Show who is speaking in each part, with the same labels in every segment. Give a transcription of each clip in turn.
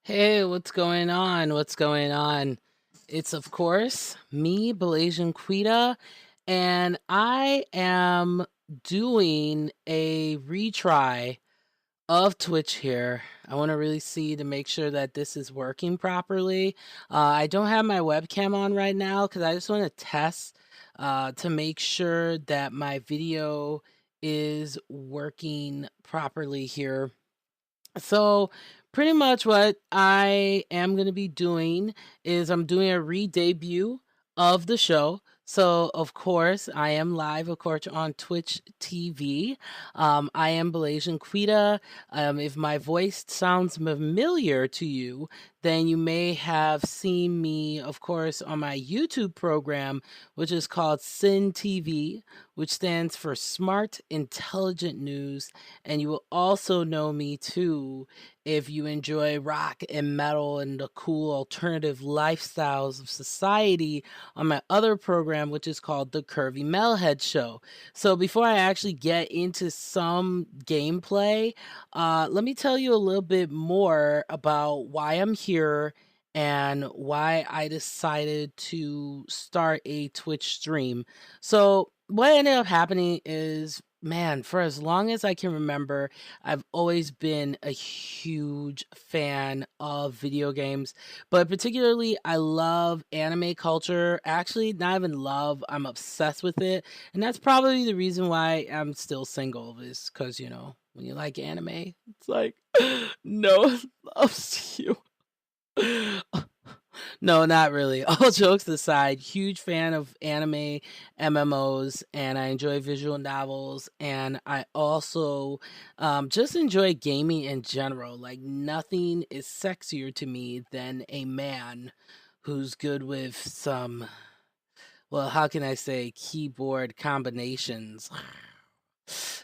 Speaker 1: Hey, what's going on? What's going on? It's of course me, Blasian Quita, and I am doing a retry of Twitch here. I want to really see to make sure that this is working properly. I don't have my webcam on right now because I just want to test to make sure that my video is working properly here. So, pretty much what I am going to be doing is I'm doing a re-debut of the show. So, of course, I am live, of course, on Twitch TV. I am Blasian Quita. If my voice sounds familiar to you, then you may have seen me, of course, on my YouTube program, which is called Sin TV, which stands for Smart Intelligent News. And you will also know me too if you enjoy rock and metal and the cool alternative lifestyles of society on my other program, which is called The Curvy Metalhead Show. So before I actually get into some gameplay, let me tell you a little bit more about why I'm here and why I decided to start a Twitch stream. So what ended up happening is, man, for as long as I can remember, I've always been a huge fan of video games, but particularly I love anime culture. Actually, not even love, I'm obsessed with it. And that's probably the reason why I'm still single, is because, when you like anime, it's like, no one loves you. No, not really. All jokes aside, huge fan of anime, MMOs, and I enjoy visual novels. And I also just enjoy gaming in general. Like, nothing is sexier to me than a man who's good with some, well, how can I say, keyboard combinations.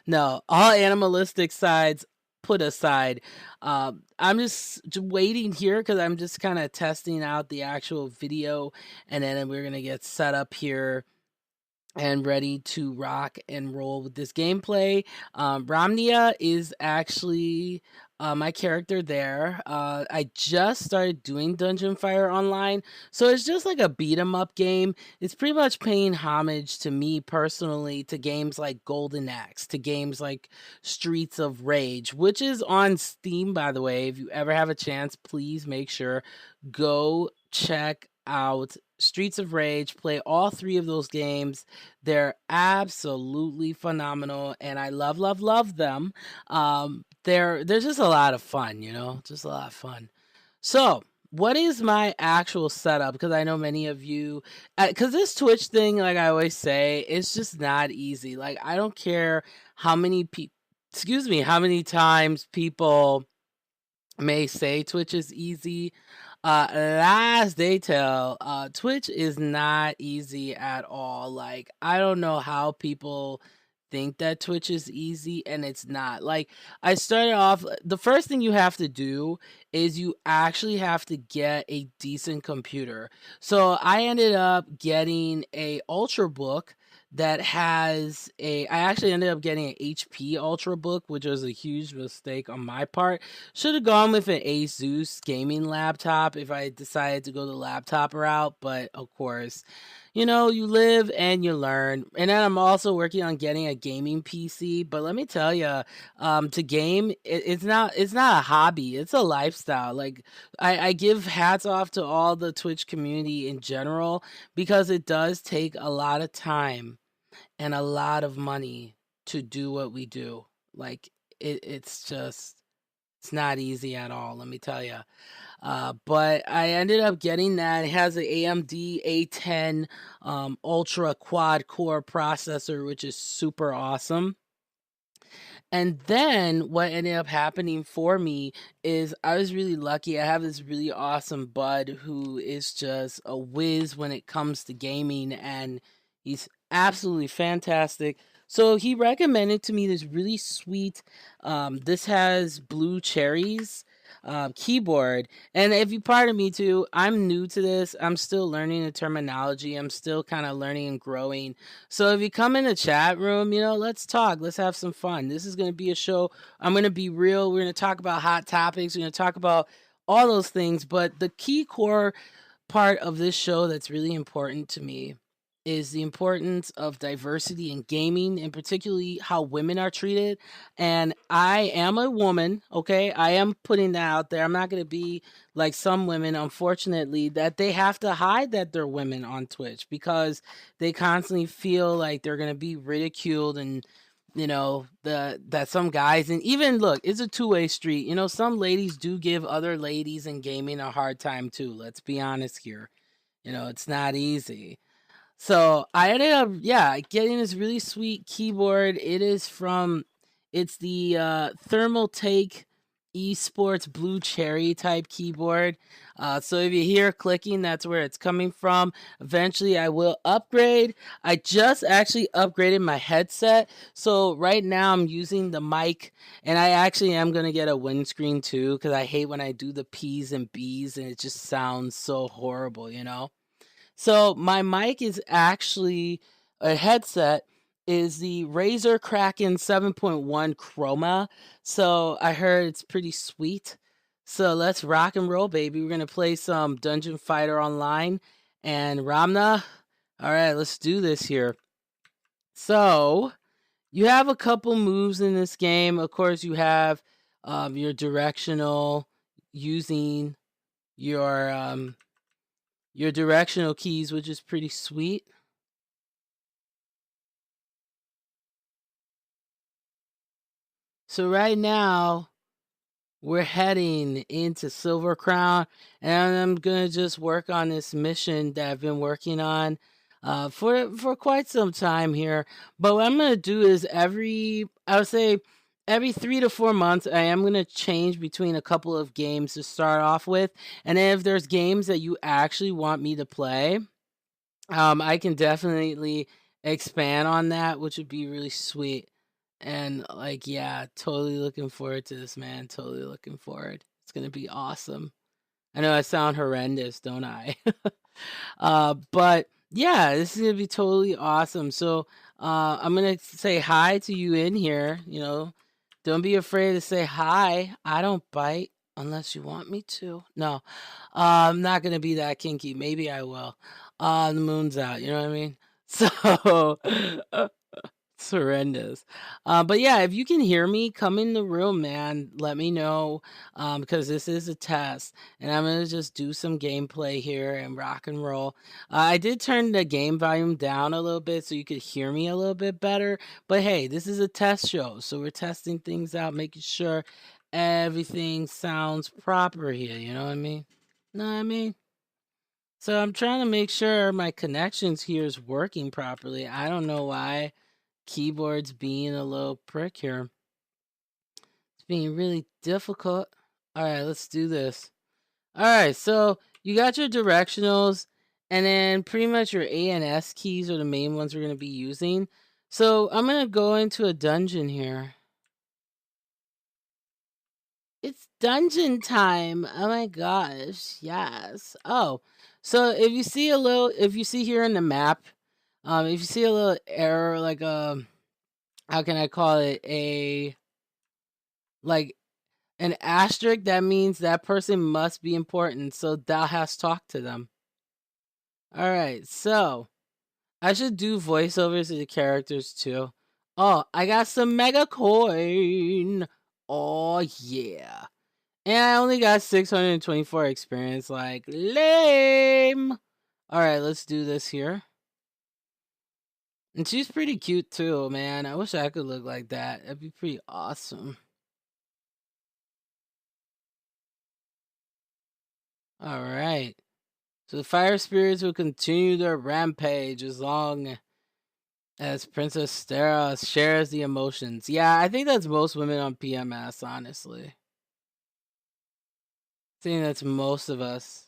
Speaker 1: No, all animalistic sides put aside. I'm just waiting here because I'm just kind of testing out the actual video, and then we're gonna get set up here and ready to rock and roll with this gameplay. Ramnia is actually my character there. I just started doing Dungeon Fire Online, so it's just like a beat 'em up game. It's pretty much paying homage to me personally, to games like Golden Axe, to games like Streets of Rage, which is on Steam, by the way. If you ever have a chance, please make sure go check out Streets of Rage, play all three of those games. They're absolutely phenomenal, and I love, love, love them. They're just a lot of fun, just a lot of fun. So, what is my actual setup? Because I know many of you, because this Twitch thing, like I always say, it's just not easy. Like, I don't care how many people, excuse me, how many times people may say Twitch is easy. Last they tell, Twitch is not easy at all. Like, I don't know how people think that Twitch is easy, and it's not. Like, I started off, the first thing you have to do is you actually have to get a decent computer. So I ended up getting a Ultrabook that has I actually ended up getting an HP Ultrabook, which was a huge mistake on my part. Should have gone with an Asus gaming laptop if I decided to go the laptop route, but of course, you live and you learn. And then I'm also working on getting a gaming PC, but let me tell you, to game, it's not a hobby, it's a lifestyle. Like, I give hats off to all the Twitch community in general, because it does take a lot of time and a lot of money to do what we do. Like, it's just, it's not easy at all, let me tell you. But I ended up getting that. It has an AMD A10 Ultra quad core processor, which is super awesome. And then what ended up happening for me is I was really lucky. I have this really awesome bud who is just a whiz when it comes to gaming, and he's absolutely fantastic. So he recommended to me this really sweet, this has Blue Cherries keyboard. And if you pardon me too, I'm new to this. I'm still learning the terminology. I'm still kind of learning and growing. So if you come in the chat room, let's talk. Let's have some fun. This is going to be a show. I'm going to be real. We're going to talk about hot topics. We're going to talk about all those things. But the key core part of this show that's really important to me is the importance of diversity in gaming, and particularly how women are treated. And I am a woman, okay? I am putting that out there. I'm not going to be like some women, unfortunately, that they have to hide that they're women on Twitch because they constantly feel like they're going to be ridiculed, and that some guys, and even look, it's a two-way street. Some ladies do give other ladies in gaming a hard time too. Let's be honest here. It's not easy. So I ended up, yeah, getting this really sweet keyboard. It's the Thermal Take Esports Blue Cherry type keyboard. So if you hear clicking, that's where it's coming from. Eventually, I will upgrade. I just actually upgraded my headset. So right now, I'm using the mic, and I actually am going to get a windscreen too, because I hate when I do the P's and B's and it just sounds so horrible. So my mic is actually a headset is the Razer Kraken 7.1 Chroma. So I heard it's pretty sweet. So let's rock and roll, baby. We're going to play some Dungeon Fighter Online. And Ramna, all right, let's do this here. So you have a couple moves in this game. Of course, you have your directional using your directional keys, which is pretty sweet. So right now, we're heading into Silver Crown, and I'm gonna just work on this mission that I've been working on for quite some time here. But what I'm gonna do is I would say every 3 to 4 months, I am gonna change between a couple of games to start off with, and then if there's games that you actually want me to play, I can definitely expand on that, which would be really sweet. And like, yeah, totally looking forward to this, man. Totally looking forward. It's gonna be awesome. I know I sound horrendous, don't I? But yeah, this is gonna be totally awesome. So, I'm gonna say hi to you in here. Don't be afraid to say hi. I don't bite unless you want me to. No, I'm not gonna be that kinky. Maybe I will. The moon's out. You know what I mean? So, it's horrendous. But yeah, if you can hear me, come in the room, man. Let me know, because this is a test, and I'm gonna just do some gameplay here and rock and roll. I did turn the game volume down a little bit so you could hear me a little bit better. But hey, this is a test show, so we're testing things out, making sure everything sounds proper here. You know what I mean? Know what I mean? So I'm trying to make sure my connections here is working properly. I don't know why keyboard's being a little prick here. It's being really difficult. All right, let's do this. All right, so you got your directionals, and then pretty much your A and S keys are the main ones we're going to be using. So I'm going to go into a dungeon here. It's dungeon time. Oh my gosh. Yes. Oh, so if you see here in the map, if you see a little error, like how can I call it, like an asterisk, that means that person must be important, so thou hast talked to them. All right, so I should do voiceovers to the characters too. Oh, I got some mega coin. Oh yeah. And I only got 624 experience, like lame. All right, let's do this here. And she's pretty cute too, man. I wish I could look like that. That'd be pretty awesome. All right. So the fire spirits will continue their rampage as long as Princess Stara shares the emotions. Yeah, I think that's most women on PMS, honestly. I think that's most of us.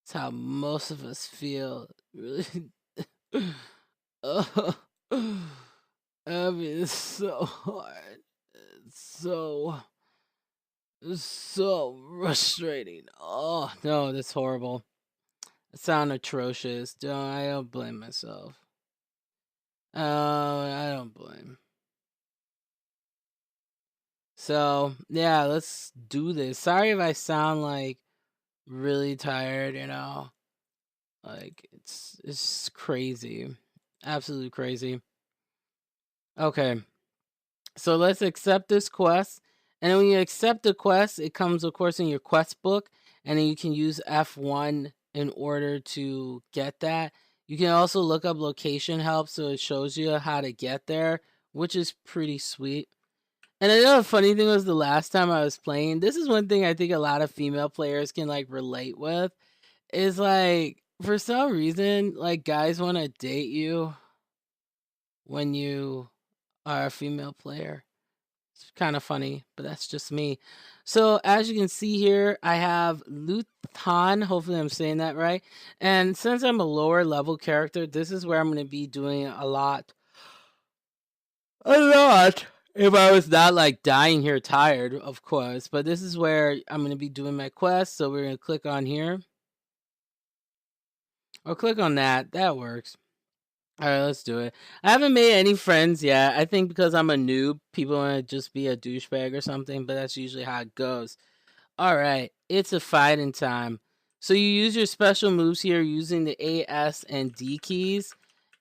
Speaker 1: That's how most of us feel. Really. Oh, I mean, it's so hard. It's so frustrating. Oh no, that's horrible. It sounds atrocious. I don't blame myself. I don't blame. So yeah, let's do this. Sorry if I sound like really tired, like it's crazy. Absolutely crazy. Okay. So let's accept this quest. And then when you accept the quest, it comes, of course, in your quest book. And then you can use F1 in order to get that. You can also look up location help so it shows you how to get there, which is pretty sweet. And I know the funny thing was the last time I was playing, this is one thing I think a lot of female players can like relate with, is like for some reason, like guys want to date you when you are a female player. It's kind of funny, but that's just me. So as you can see here, I have Luthon. Hopefully I'm saying that right. And since I'm a lower level character, this is where I'm going to be doing a lot. A lot. If I was not like dying here tired, of course. But this is where I'm going to be doing my quest. So we're going to click on here. Or click on that. That works. All right, let's do it. I haven't made any friends yet. I think because I'm a noob, people want to just be a douchebag or something, but that's usually how it goes. All right, it's a fighting time. So you use your special moves here using the A, S, and D keys,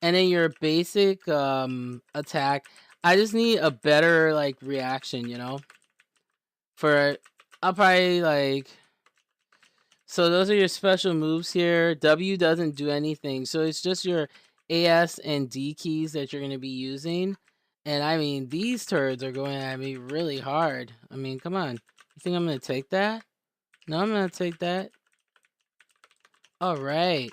Speaker 1: and then your basic attack. I just need a better like reaction, For I'll probably like. So those are your special moves here. W doesn't do anything, so it's just your AS and D keys that you're going to be using. And I mean, these turds are going at me really hard. I mean, come on. You think I'm going to take that? No, I'm going to take that. All right.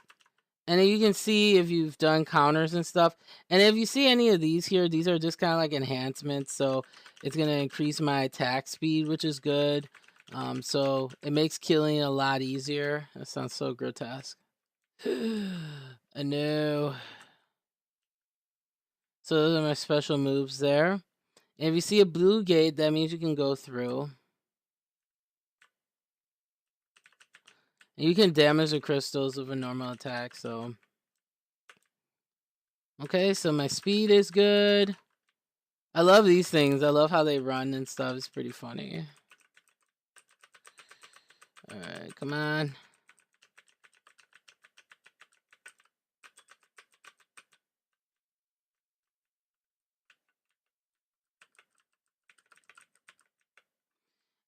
Speaker 1: And then you can see if you've done counters and stuff. And if you see any of these here, these are just kind of like enhancements. So it's going to increase my attack speed, which is good. So it makes killing a lot easier. That sounds so grotesque. I know. So those are my special moves there. And if you see a blue gate, that means you can go through. And you can damage the crystals with a normal attack, so. Okay, so my speed is good. I love these things. I love how they run and stuff. It's pretty funny. Alright, come on.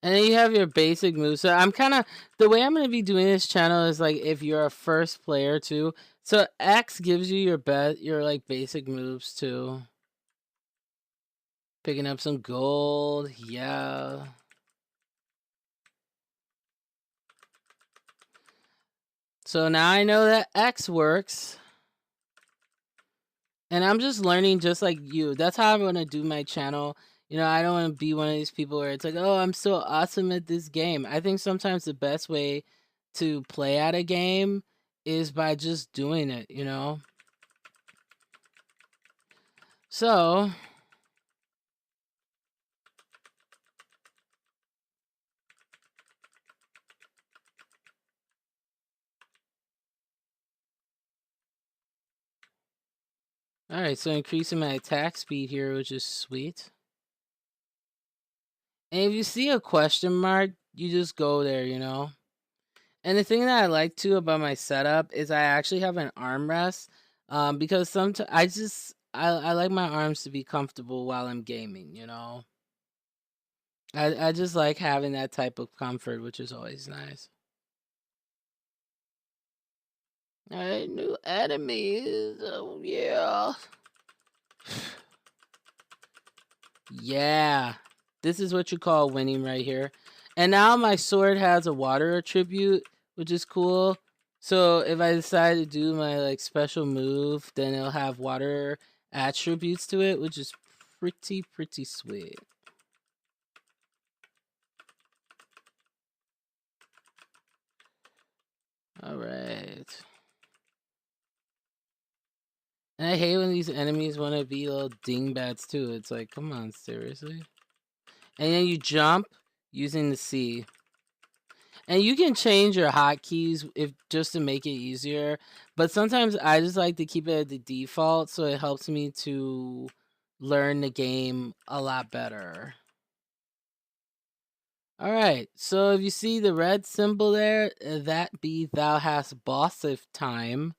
Speaker 1: And then you have your basic moves. So I'm kind of, the way I'm going to be doing this channel is like if you're a first player too. So X gives you your like basic moves too. Picking up some gold, yeah. So now I know that X works. And I'm just learning just like you. That's how I want to do my channel. I don't want to be one of these people where it's like, oh, I'm so awesome at this game. I think sometimes the best way to play at a game is by just doing it, So, alright, so increasing my attack speed here, which is sweet. And if you see a question mark, you just go there, And the thing that I like too about my setup is I actually have an armrest. Because sometimes I like my arms to be comfortable while I'm gaming, I just like having that type of comfort, which is always nice. Alright, new enemies. Oh yeah. Yeah. This is what you call winning right here. And now my sword has a water attribute, which is cool. So if I decide to do my like special move, then it'll have water attributes to it, which is pretty sweet. Alright. And I hate when these enemies want to be little dingbats too. It's like, come on, seriously? And then you jump using the C. And you can change your hotkeys if just to make it easier. But sometimes I just like to keep it at the default so it helps me to learn the game a lot better. All right. So if you see the red symbol there, that be thou hast bossif time.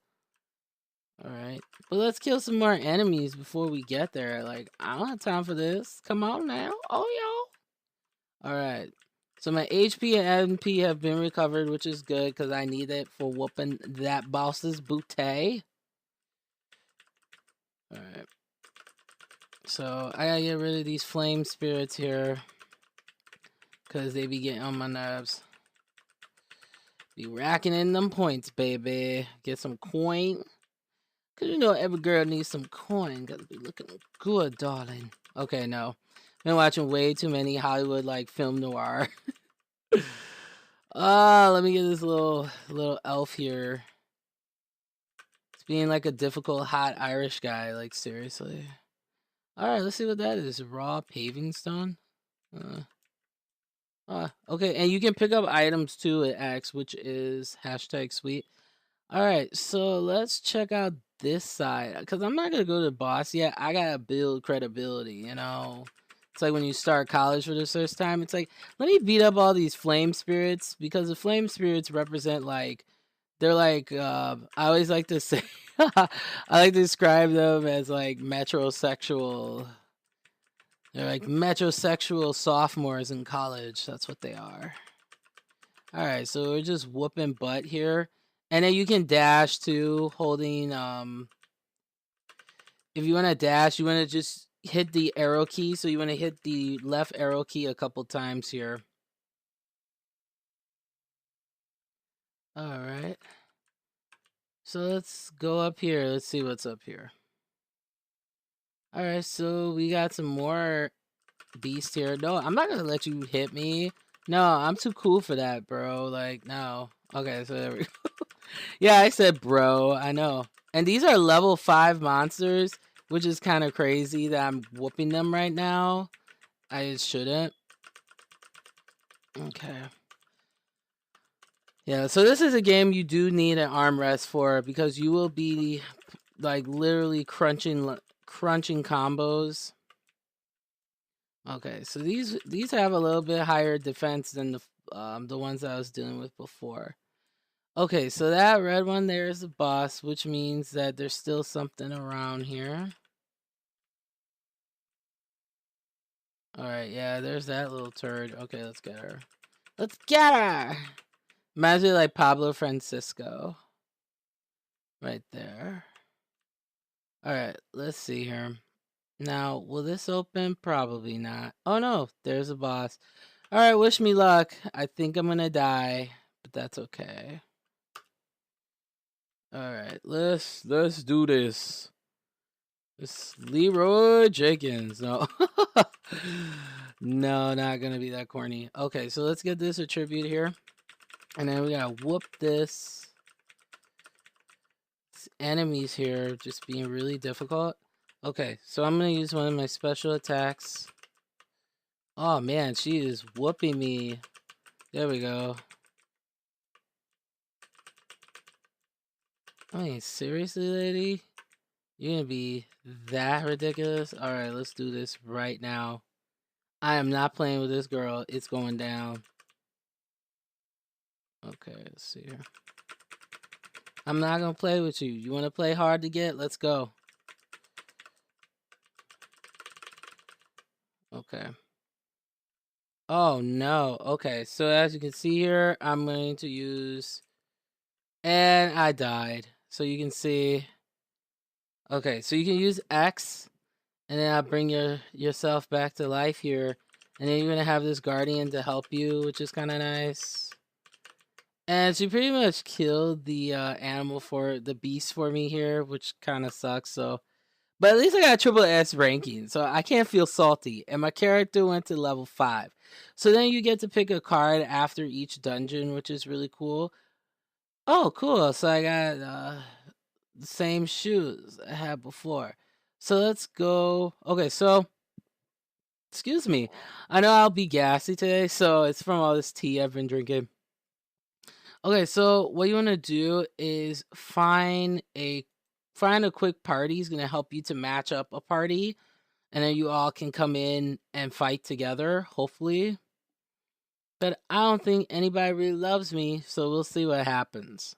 Speaker 1: All right. But let's kill some more enemies before we get there. Like, I don't have time for this. Come on now. Oh, yo. All right. So my HP and MP have been recovered, which is good because I need it for whooping that boss's booty. All right. So I gotta get rid of these flame spirits here because they be getting on my nerves. Be racking in them points, baby. Get some coin. Cause you know every girl needs some coin. Gotta be looking good, darling. Okay, no. Been watching way too many Hollywood like film noir. Let me get this little elf here. It's being like a difficult hot Irish guy, like seriously. Alright, let's see what that is. Raw paving stone. Okay, and you can pick up items too at X, which is #sweet. Alright, so let's check out this side. Because I'm not going to go to the boss yet. I got to build credibility, you know? It's like when you start college for the first time. It's like, let me beat up all these flame spirits. Because the flame spirits represent, like, they're like, I always like to say, I like to describe them as, like, metrosexual. They're like metrosexual sophomores in college. That's what they are. Alright, so we're just whooping butt here. And then you can dash too, holding, if you want to dash, you want to just hit the arrow key. So you want to hit the left arrow key a couple times here. Alright. So let's go up here. Let's see what's up here. Alright, so we got some more beasts here. No, I'm not going to let you hit me. No, I'm too cool for that, bro. Like, no. Okay, so there we go. Yeah, I said bro. I know. And these are level 5 monsters, which is kind of crazy that I'm whooping them right now. I shouldn't. Okay. Yeah, so this is a game you do need an armrest for because you will be like literally crunching combos. Okay, so these have a little bit higher defense than the ones I was dealing with before. Okay, so that red one there is the boss, which means that there's still something around here. Alright, yeah, there's that little turd. Okay, let's get her. Let's get her! Imagine like Pablo Francisco. Right there. Alright, let's see here. Now, will this open? Probably not. Oh no, there's a boss. Alright, wish me luck. I think I'm gonna die, but that's okay. Alright, let's do this. It's Leroy Jenkins. No. No, not gonna be that corny. Okay, so let's get this attribute here. And then we gotta whoop this. Enemies here just being really difficult. Okay, so I'm gonna use one of my special attacks. Oh man, she is whooping me. There we go. I mean, seriously, lady? You're gonna be that ridiculous? Alright, let's do this right now. I am not playing with this girl. It's going down. Okay, let's see here. I'm not gonna play with you. You wanna play hard to get? Let's go. Okay. Oh no. Okay, so as you can see here, I'm going to use... And I died. So you can see... Okay, so you can use X, and then I'll bring yourself back to life here. And then you're gonna have this guardian to help you, which is kind of nice. And she pretty much killed the the beast for me here, which kind of sucks. So, but at least I got a triple S ranking, so I can't feel salty. And my character went to level 5. So then you get to pick a card after each dungeon, which is really cool. Oh, cool. So I got the same shoes I had before. So let's go. Okay, so excuse me. I know I'll be gassy today, so it's from all this tea I've been drinking. Okay, so what you want to do is find a quick party. Is going to help you to match up a party, and then you all can come in and fight together, hopefully. But I don't think anybody really loves me, so we'll see what happens.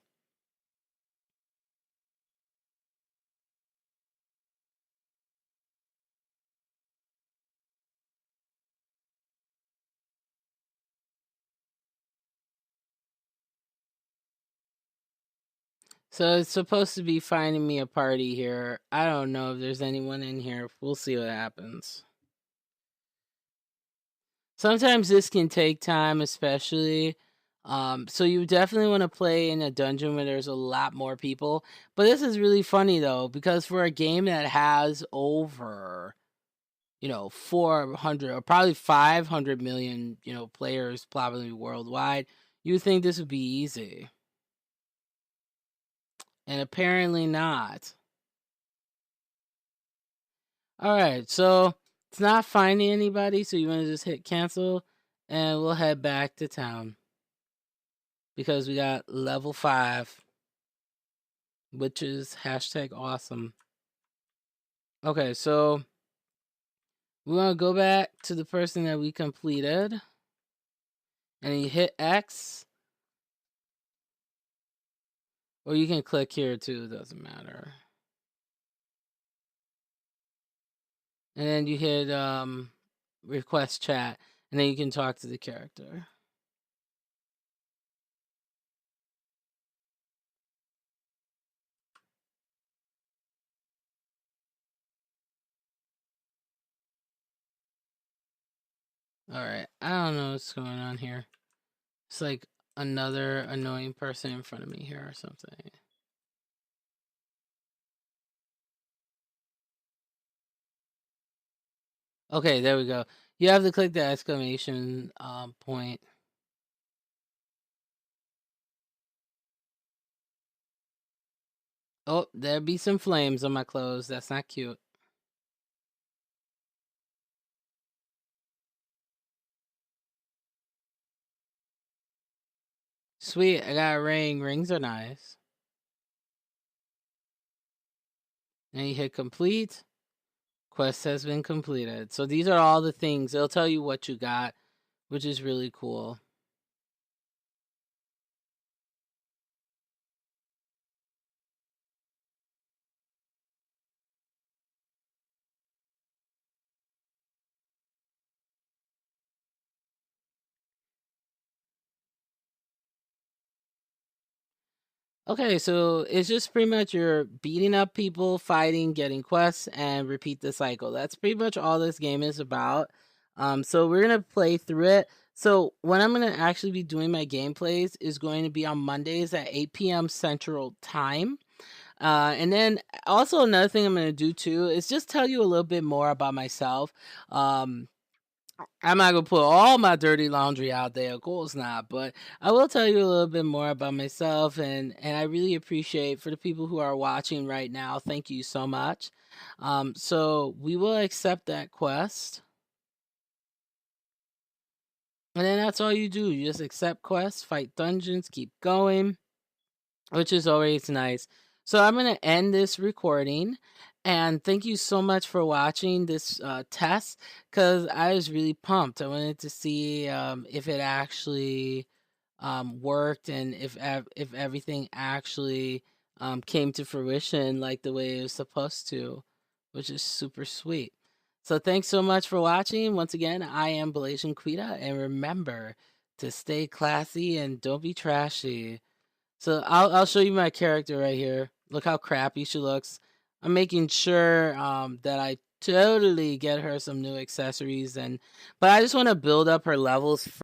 Speaker 1: So it's supposed to be finding me a party here. I don't know if there's anyone in here. We'll see what happens. Sometimes this can take time, especially. So you definitely want to play in a dungeon where there's a lot more people. But this is really funny though, because for a game that has over, 400 or probably 500 million, players probably worldwide, you would think this would be easy. And apparently not. All right, so it's not finding anybody, so you want to just hit cancel, and we'll head back to town because we got level 5, which is #awesome. Okay, so we want to go back to the person that we completed, and you hit X, or you can click here too, doesn't matter. And then you hit request chat, and then you can talk to the character. Alright, I don't know what's going on here. It's like another annoying person in front of me here or something. Okay, there we go. You have to click the exclamation point. Oh, there'd be some flames on my clothes. That's not cute. Sweet, I got a ring. Rings are nice. And you hit complete. Quest has been completed. So these are all the things. It'll tell you what you got, which is really cool. Okay, so it's just pretty much you're beating up people, fighting, getting quests, and repeat the cycle. That's pretty much all this game is about. So we're gonna play through it. So when I'm gonna actually be doing my gameplays is going to be on Mondays at 8 p.m. Central Time. And then also another thing I'm gonna do too is just tell you a little bit more about myself. I'm not gonna put all my dirty laundry out there, of course not, but I will tell you a little bit more about myself, and I really appreciate for the people who are watching right now. Thank you so much. So we will accept that quest, and then that's all you do. You just accept quests, fight dungeons, keep going, which is always nice. So I'm going to end this recording. And thank you so much for watching this test because I was really pumped. I wanted to see if it actually worked and if everything actually came to fruition like the way it was supposed to, which is super sweet. So thanks so much for watching. Once again, I am Blasian Quita, and remember to stay classy and don't be trashy. So I'll show you my character right here. Look how crappy she looks. I'm making sure that I totally get her some new accessories but I just want to build up her levels